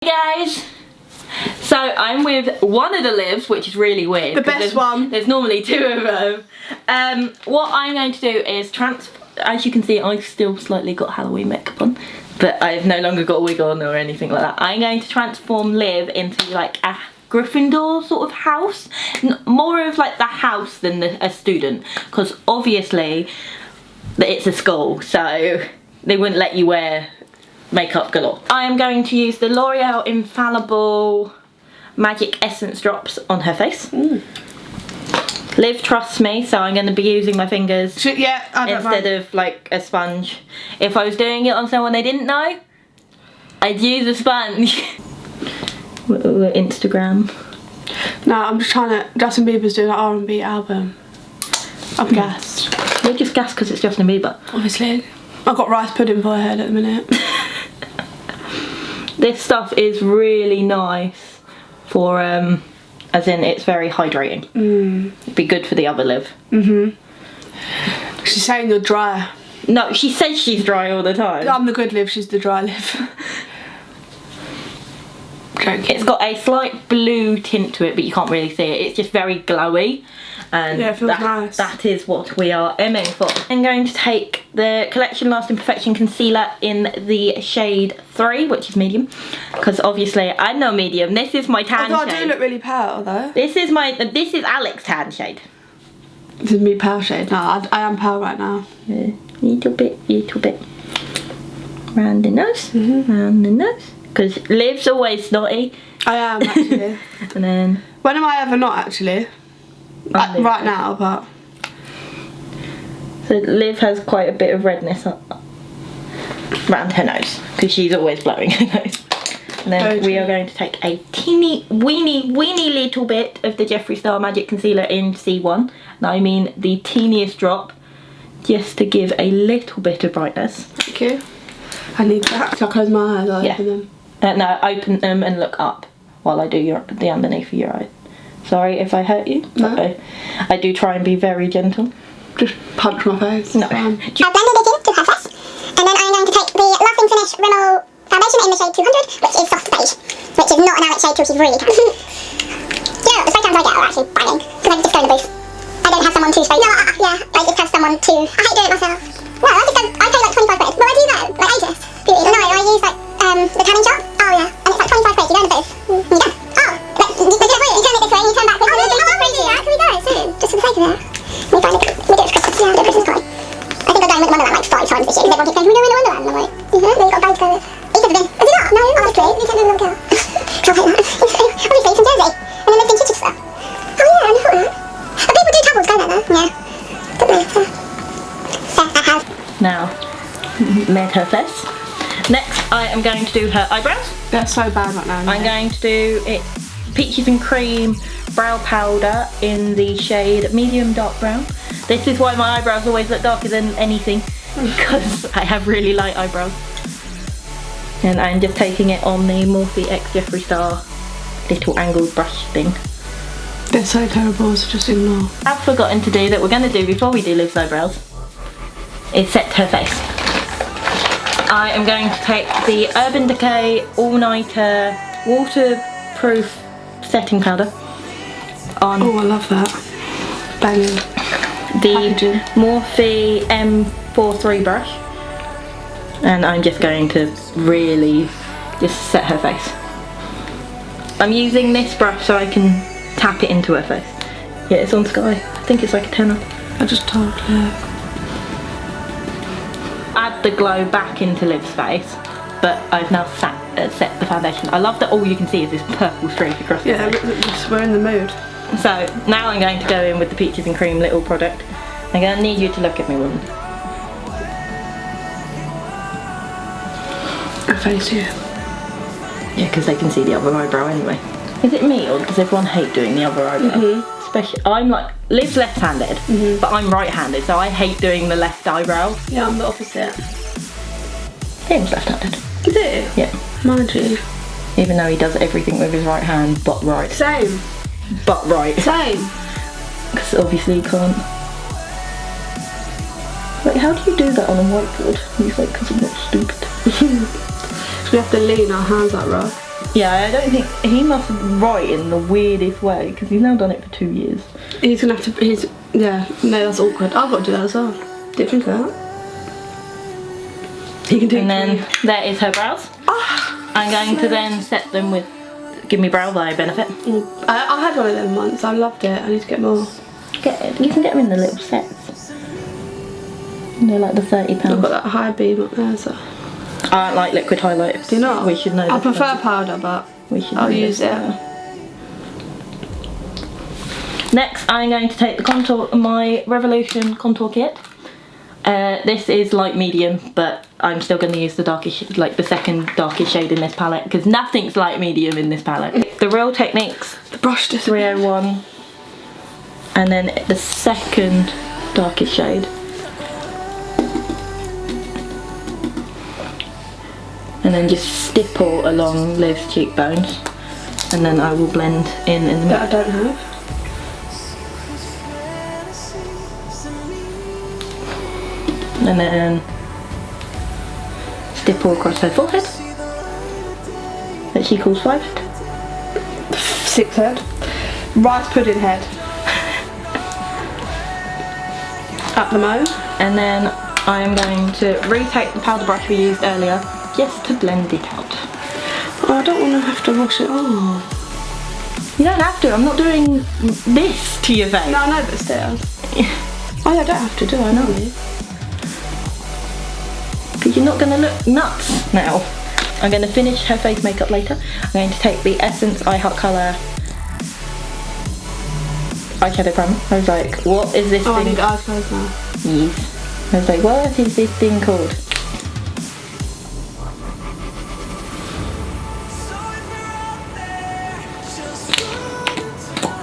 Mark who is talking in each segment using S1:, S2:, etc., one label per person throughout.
S1: Hey guys! So I'm with one of the Livs, which is really weird.
S2: The best one.
S1: There's normally two of them. What I'm going to do is as you can see, I've still slightly got Halloween makeup on, but I've no longer got a wig on or anything like that. I'm going to transform Liv into like a Gryffindor sort of house. More of like the house than a student, because obviously it's a school, so they wouldn't let you wear makeup galore. I am going to use the L'Oreal Infallible Magic Essence Drops on her face. Liv trusts me, so I'm going to be using my fingers instead of like a sponge. If I was doing it on someone they didn't know, I'd use a sponge. Instagram.
S2: No, I'm just trying to. Justin Bieber's doing an R&B album. I'm gassed.
S1: You're just gassed because it's Justin Bieber.
S2: Obviously. I've got rice pudding for her head at the minute.
S1: This stuff is really nice for, as in it's very hydrating. It'd be good for the other Liv.
S2: She's saying you're dry.
S1: No, she says she's dry all the time.
S2: I'm the good Liv, she's the dry Liv.
S1: It's got a slight blue tint to it, but you can't really see it. It's just very glowy. And
S2: yeah, it feels nice.
S1: That is what we are aiming for. I'm going to take the Collection Lasting Perfection Concealer in the shade 3, which is medium. Because obviously I know medium. This is my tan shade.
S2: I do look really pale though.
S1: This is Alex's tan shade.
S2: This is me pale shade. No, I am pale right now.
S1: Little bit. Round the nose, round the nose. Because Liv's always snotty.
S2: I am actually.
S1: And then...
S2: When am I ever not actually? Right now, but...
S1: So Liv has quite a bit of redness around her nose, because she's always blowing her nose. And then we are going to take a teeny weeny little bit of the Jeffree Star Magic Concealer in C1. Now I mean the teeniest drop, just to give a little bit of brightness.
S2: Thank you. I need that. Shall I close my eyes? I'll open them.
S1: No, open them and look up while I do the underneath of your eye. Sorry if I hurt you.
S2: No.
S1: I do try and be very gentle.
S2: Just punch my face.
S1: No.
S3: I blended it into her face, and then I'm going to take the Lasting Finish Rimmel Foundation in the shade 200, which is soft beige, which is not an Alex shade till she's really tan. Yeah, the spray tans I get are actually banging, because I can just go in the booth. I don't have someone to spray. No, I just have someone to... I hate doing it myself. No, I pay like 25 quid. Well, where do you go? Like Aegis? No, I use like the tanning shop. Oh yeah, and it's like 25 quid. You go in the booth. And you're done. Oh, you turn it this way and you turn backwards. Oh, really? Oh, really? Yeah, can we go soon? Just for the sake of it. We do it for Christmas. Yeah, do a Christmas party. I think I'm going with Wonderland like 5 times this year, because everyone keeps going, can we go in Wonderland? And I'm like, then you've got a bow to go with. He's never been. Has he not? No, oh, that's great. You can't do a little girl. I'll take that. Obviously, from Jersey. And then lived in Chichester. Oh yeah, I know that. But people do travel to go there though. Yeah. Don't they? So. Yeah, I have.
S1: Now, made her face. Next, I am going to do her eyebrows.
S2: They're so bad right now.
S1: I'm going to do it Peaches and Cream brow powder in the shade medium dark brown. This is why my eyebrows always look darker than anything, because I have really light eyebrows. And I'm just taking it on the Morphe X Jeffree Star little angled brush thing.
S2: They're so terrible, so just ignore.
S1: I've forgotten to do that we're going to do before we do Liv's eyebrows is set her face. I am going to take the Urban Decay All Nighter Waterproof Setting Powder on.
S2: Oh, I love that. Banging.
S1: The Morphe M43 brush, and I'm just going to really just set her face. I'm using this brush so I can tap it into her face. Yeah, it's on Sky. I think it's like a tenner.
S2: I just told her.
S1: Add the glow back into Liv's face, but I've now set the foundation. I love that all you can see is this purple streak across the face.
S2: Yeah, we're in the mood.
S1: So now I'm going to go in with the Peaches and Cream little product. I'm going to need you to look at me, woman.
S2: Her face, yeah.
S1: Yeah, because they can see the other eyebrow anyway. Is it me, or does everyone hate doing the other eyebrow? Especially, I'm like, Liv's left-handed, but I'm right-handed, so I hate doing the left eyebrow.
S2: Yeah, I'm the opposite.
S1: Tim's left-handed.
S2: Is it?
S1: Yeah.
S2: Mind you.
S1: Even though he does everything with his right hand, but right.
S2: Same.
S1: But right.
S2: Same.
S1: Because obviously you can't. Like, how do you do that on a whiteboard? He's like, because I'm not stupid.
S2: We have to lean our hands out, right?
S1: Yeah, I don't think he must write in the weirdest way because he's now done it for 2 years.
S2: He's gonna have to. Yeah, no, that's awkward. I've got to do that as well. Didn't think of that. He can do it.
S1: And then there is her brows. I'm going to then set them with Give Me Brow by Benefit.
S2: I had one of them once. I loved it. I need to get more.
S1: You can get them in the little sets. They're like the £30.
S2: I've got that high beam up there, so.
S1: I don't like liquid highlight.
S2: Do you not?
S1: We should know.
S2: I prefer powder, but I'll use it.
S1: Next, I'm going to take the my Revolution contour kit. This is light medium, but I'm still going to use the darkest, like the second darkest shade in this palette because nothing's light medium in this palette. The Real Techniques,
S2: the brush
S1: 301, and then the second darkest shade. And then just stipple along Liv's cheekbones, and then I will blend in the middle.
S2: That I don't have.
S1: And then stipple across her forehead that she calls 5 head.
S2: 6 head. Rice pudding head. At the mo.
S1: And then I am going to retake the powder brush we used earlier just to blend it out.
S2: Oh, I don't want to have to wash it off.
S1: You don't have to, I'm not doing this to your face.
S2: No, I know, but still. Oh, yeah, I don't have to do I know you.
S1: Because you're not going to look nuts now. I'm going to finish her face makeup later. I'm going to take the Essence Eye Hot Colour eyeshadow primer. I was like, what is this thing?
S2: I need eyes closed now.
S1: Yes. I was like, what is this thing called?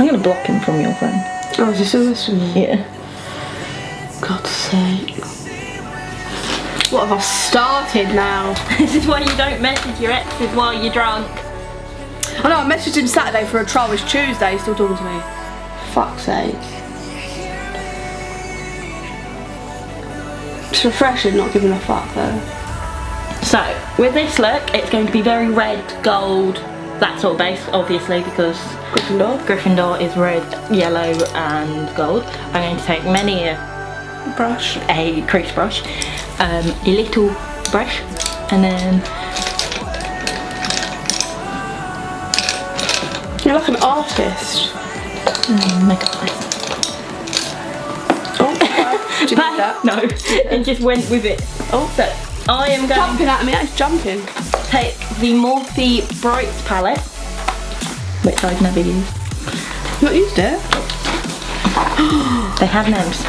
S1: I'm going to block him from your phone.
S2: Oh, is he still listening?
S1: Yeah.
S2: God's sake. What have I started now?
S1: This is why you don't message your exes while you're drunk.
S2: I know, I messaged him Saturday for a trial. It's Tuesday, he's still talking to me. Fuck's sake. It's refreshing not giving a fuck though.
S1: So, with this look, it's going to be very red, gold, that sort of base, obviously, because Gryffindor is red, yellow and gold. I'm going to take a crease brush, a little brush, and then
S2: you're like an artist.
S1: Makeup artist.
S2: Oh, did you need that?
S1: No, it just went with it. Oh, so I am going
S2: jumping at me, it's jumping.
S1: to take the Morphe Brights palette, which I've never used.
S2: Not used it?
S1: They have names.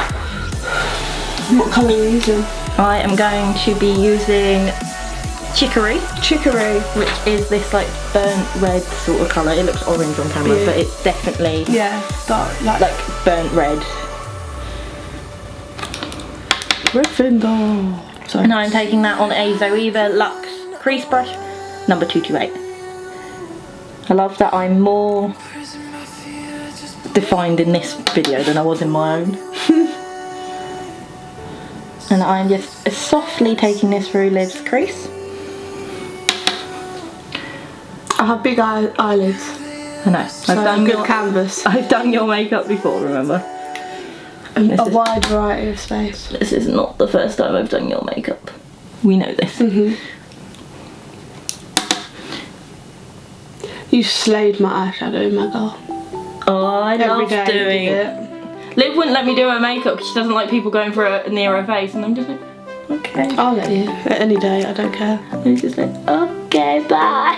S2: What colour are you using?
S1: I am going to be using Chicory, which is this like burnt red sort of colour. It looks orange on camera, but it's definitely
S2: dark,
S1: like burnt red.
S2: Gryffindor. Sorry.
S1: And I'm taking that on a Zoeva Luxe crease brush, number 228. I love that I'm more defined in this video than I was in my own. And I'm just softly taking this through Liv's crease.
S2: I have big eyelids.
S1: I know.
S2: So I've done good canvas.
S1: I've done your makeup before, remember?
S2: A wide variety of space.
S1: This is not the first time I've done your makeup. We know this.
S2: You slayed my eyeshadow, my girl.
S1: Oh, I love doing
S2: it.
S1: Liv wouldn't let me do her makeup because she doesn't like people going for her near her face, and I'm just like, okay.
S2: I'll let you. Any day, I don't care.
S1: And he's just like, okay, bye.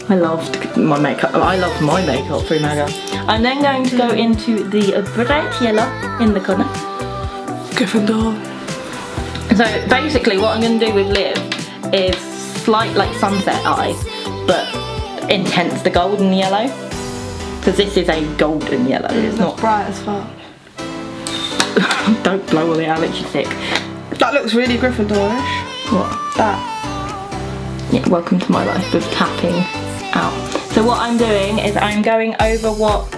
S1: I loved my makeup. I loved my makeup through Maga. I'm then going to go into the bright yellow in the corner.
S2: Gryffindor.
S1: So basically what I'm going to do with Liv is slight like sunset eye, but intense the golden yellow. Because this is a golden yellow. It's not
S2: bright as fuck.
S1: Don't blow all the out, makes you sick.
S2: That looks really Gryffindorish.
S1: What?
S2: That.
S1: Yeah, welcome to my life with tapping out. So what I'm doing is I'm going over what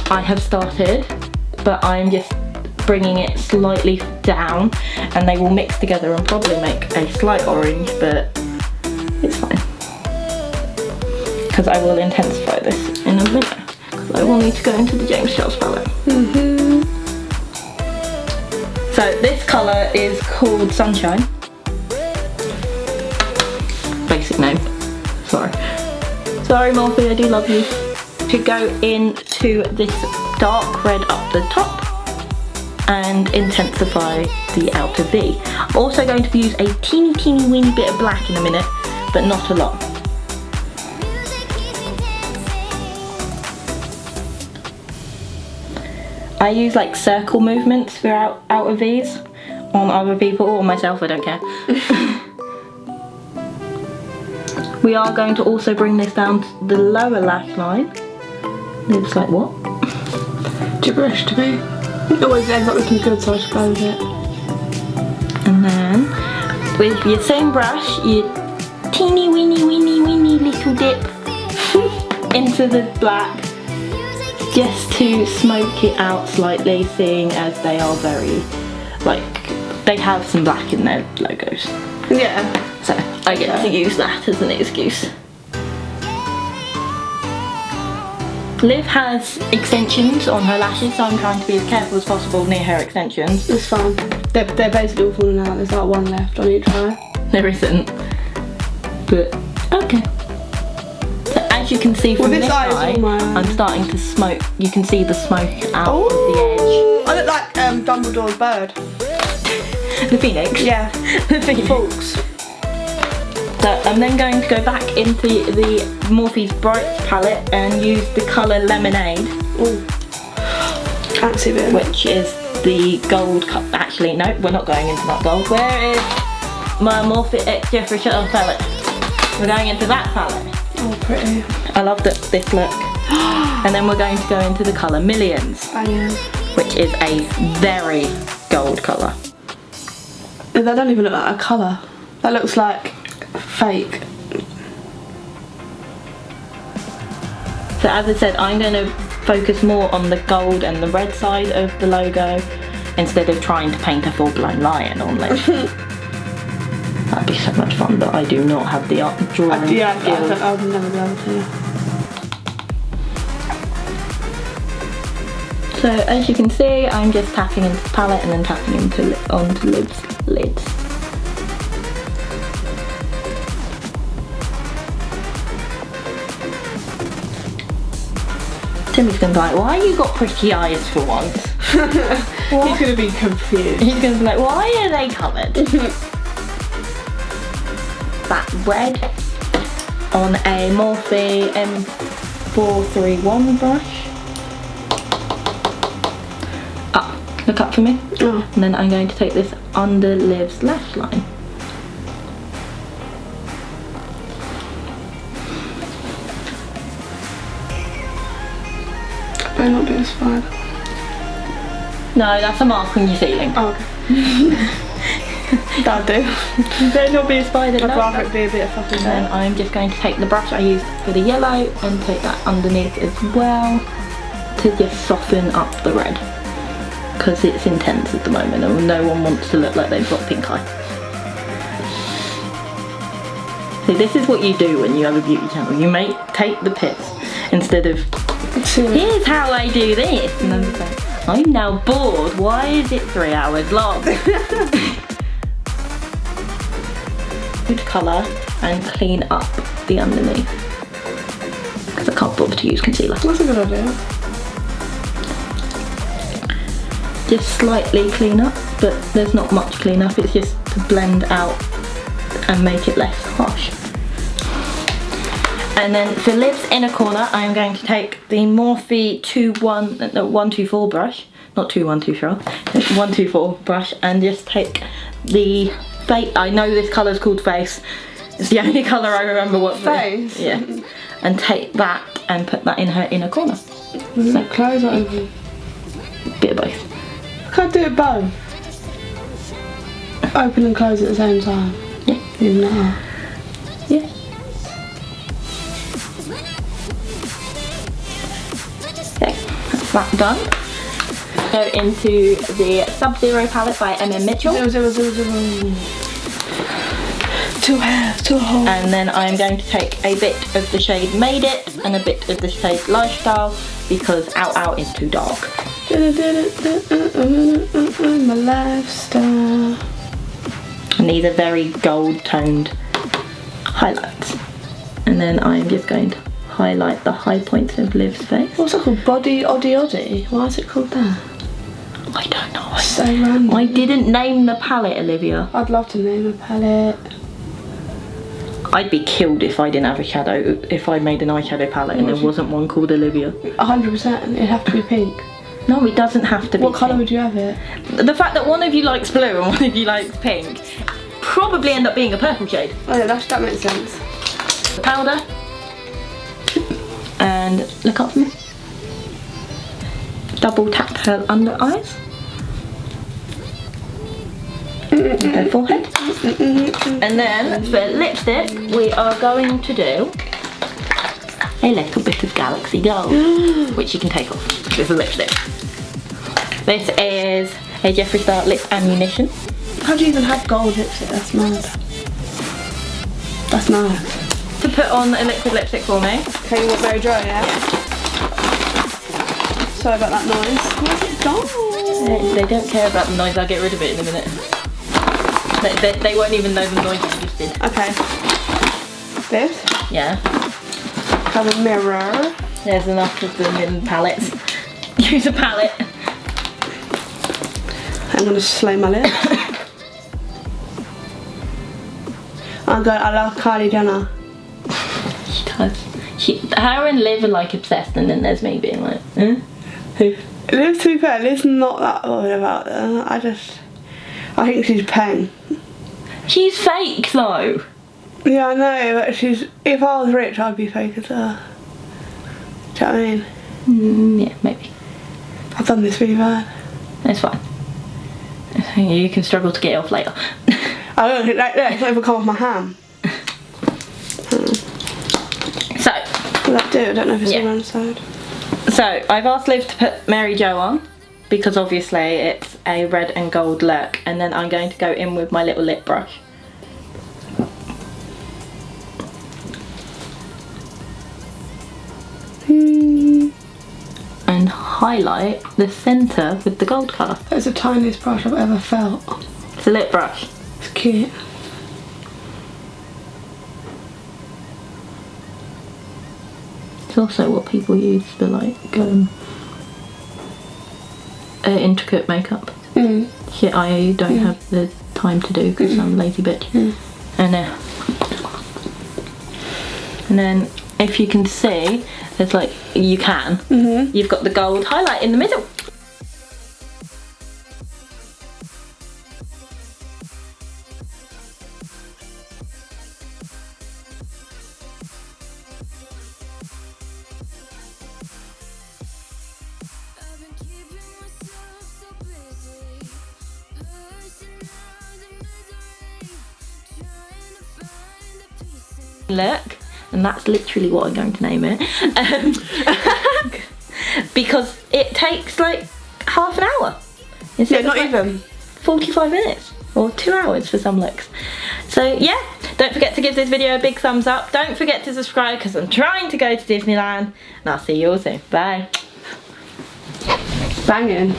S1: I have started, but I'm just bringing it slightly down, and they will mix together and probably make a slight orange, but it's fine. because I will intensify this in a minute. Because I will need to go into the James Charles palette. So this colour is called Sunshine. Basic name. Sorry. Sorry Morphe, I do love you. To go into this dark red up the top and intensify the outer V. I'm also going to use a teeny weeny bit of black in a minute, but not a lot. I use like circle movements for outer V's on other people or myself, I don't care. We are going to also bring this down to the lower lash line. Looks like what?
S2: Gibberish to me. It always ends up looking good, so I should go with it.
S1: And then with your same brush, you teeny weeny little dip into the black, just to smoke it out slightly, seeing as they are very, like, they have some black in their logos.
S2: Yeah.
S1: So I get to use that as an excuse. Liv has extensions on her lashes, so I'm trying to be as careful as possible near her extensions.
S2: It's fine. They're basically all falling out. There's like one left on each eye.
S1: There isn't. But, okay. So as you can see from this eye, I'm starting to smoke. You can see the smoke out of the
S2: I look like Dumbledore's bird.
S1: edge. The phoenix?
S2: Yeah.
S1: The phoenix.
S2: Falks.
S1: So I'm then going to go back into the Morphe's Brights palette and use the colour Lemonade.
S2: Ooh. Fancy bit.
S1: Which is the gold cup. Actually, no, we're not going into that gold. Where is my Morphe X Jeffrey Shutter palette? We're going into that palette.
S2: Oh, pretty.
S1: I love this look. And then we're going to go into the colour Millions.
S2: Banging.
S1: Which is a very gold colour.
S2: That don't even look like a colour. That looks like fake.
S1: So as I said, I'm going to focus more on the gold and the red side of the logo instead of trying to paint a full-blown lion on Liv. That'd be so much fun, but I do not have the art drawing skills.
S2: I would never be able to.
S1: So as you can see, I'm just tapping into the palette and then tapping onto Liv's lids. Timmy's gonna be like, why you got pretty eyes for once?
S2: He's gonna be confused.
S1: He's gonna be like, why are they covered? That red on a Morphe M431 brush. Up, look up for me.
S2: Oh.
S1: And then I'm going to take this under Liv's lash line.
S2: Better not be a spider.
S1: No, that's a mark on your ceiling.
S2: Oh, okay. That'll do.
S1: Better not be a spider.
S2: I'd rather it be a bit of fucking
S1: Then
S2: dirt.
S1: I'm just going to take the brush I used for the yellow and take that underneath as well to just soften up the red, because it's intense at the moment and no one wants to look like they've got pink eye. See, this is what you do when you have a beauty channel. You take the piss instead of, here's how I do this. And I'm just like, I'm now bored. Why is it 3 hours long? Good colour and clean up the underneath, because I can't bother to use concealer.
S2: That's a good idea.
S1: Just slightly clean up, but there's not much clean up. It's just to blend out and make it less harsh. And then for Liv's inner corner, I'm going to take the Morphe 124 brush, not 212, 124 brush, and just take the face. I know this colour is called Face. It's the only colour I remember what
S2: Face?
S1: Yeah. And take that and put that in her inner corner.
S2: Was it close or open?
S1: Bit of both.
S2: I can't do it both. Open and close at the same time.
S1: Yeah.
S2: Even that.
S1: Yeah. Okay, that's that done. Go into the Sub-Zero palette by MM Mitchell.
S2: 0, 0, 0, 0. Too hot.
S1: And then I'm going to take a bit of the shade Made It and a bit of the shade Lifestyle because Out Out is too dark.
S2: My lifestyle.
S1: And these are very gold toned highlights. And then I'm just going to highlight the high points of Liv's face.
S2: What's it called? Body Oddy Oddy? Why is it called that?
S1: I don't know.
S2: So random.
S1: I didn't name the palette, Olivia.
S2: I'd love to name a palette.
S1: I'd be killed if I didn't have a shadow, if I made an eyeshadow palette and there wasn't one called Olivia.
S2: 100%, it'd have to be pink.
S1: No, it doesn't have to be
S2: What colour
S1: pink.
S2: would you have it?
S1: The fact that one of you likes blue and one of you likes pink probably end up being a purple shade.
S2: Oh yeah, that makes sense.
S1: Powder. And look up for me. Double tap her under eyes. Her forehead. And then for lipstick, we are going to do a little bit of Galaxy Gold, which you can take off. This is a lipstick. This is a Jeffree Star Lip Ammunition.
S2: How do you even have gold lipstick? That's mad. That's mad.
S1: To put on a liquid lipstick for me.
S2: Okay, you want very dry, yeah? Sorry about that noise. Where's it gone?
S1: They don't care about the noise, I'll get rid of it in a minute. They won't even know the noise existed.
S2: Okay. This?
S1: Yeah.
S2: Have a mirror.
S1: There's enough of them in palettes. Use a palette.
S2: I'm gonna slay my lips. Oh god, I love Kylie Jenner.
S1: She does. Her and Liv are like obsessed, and then there's me being like, Who?
S2: Liv, to be fair, Liv's not that bothered about that. I think she's paying.
S1: She's fake though.
S2: Yeah, I know, but if I was rich, I'd be fake as well. Do you know what I mean?
S1: Yeah, maybe.
S2: I've done this really bad.
S1: It's fine. You can struggle to get it off later.
S2: I don't think like that. It's not even come off my ham.
S1: So,
S2: Will that do? I don't know if it's
S1: Yeah.
S2: all around the side.
S1: So I've asked Liv to put Mary Jo on because obviously it's a red and gold look, and then I'm going to go in with my little lip brush. And highlight the centre with the gold colour.
S2: That's the tiniest brush I've ever felt.
S1: It's a lip brush.
S2: It's cute.
S1: It's also what people use for like intricate makeup. Shit I don't have the time to do because I'm a lazy bitch. And then if you can see, there's like, you've got the gold highlight in the middle. Look, and that's literally what I'm going to name it. Because it takes like half an hour.
S2: Yeah, not even.
S1: 45 minutes or 2 hours for some looks. So yeah, don't forget to give this video a big thumbs up. Don't forget to subscribe because I'm trying to go to Disneyland, and I'll see you all soon. Bye.
S2: Banging.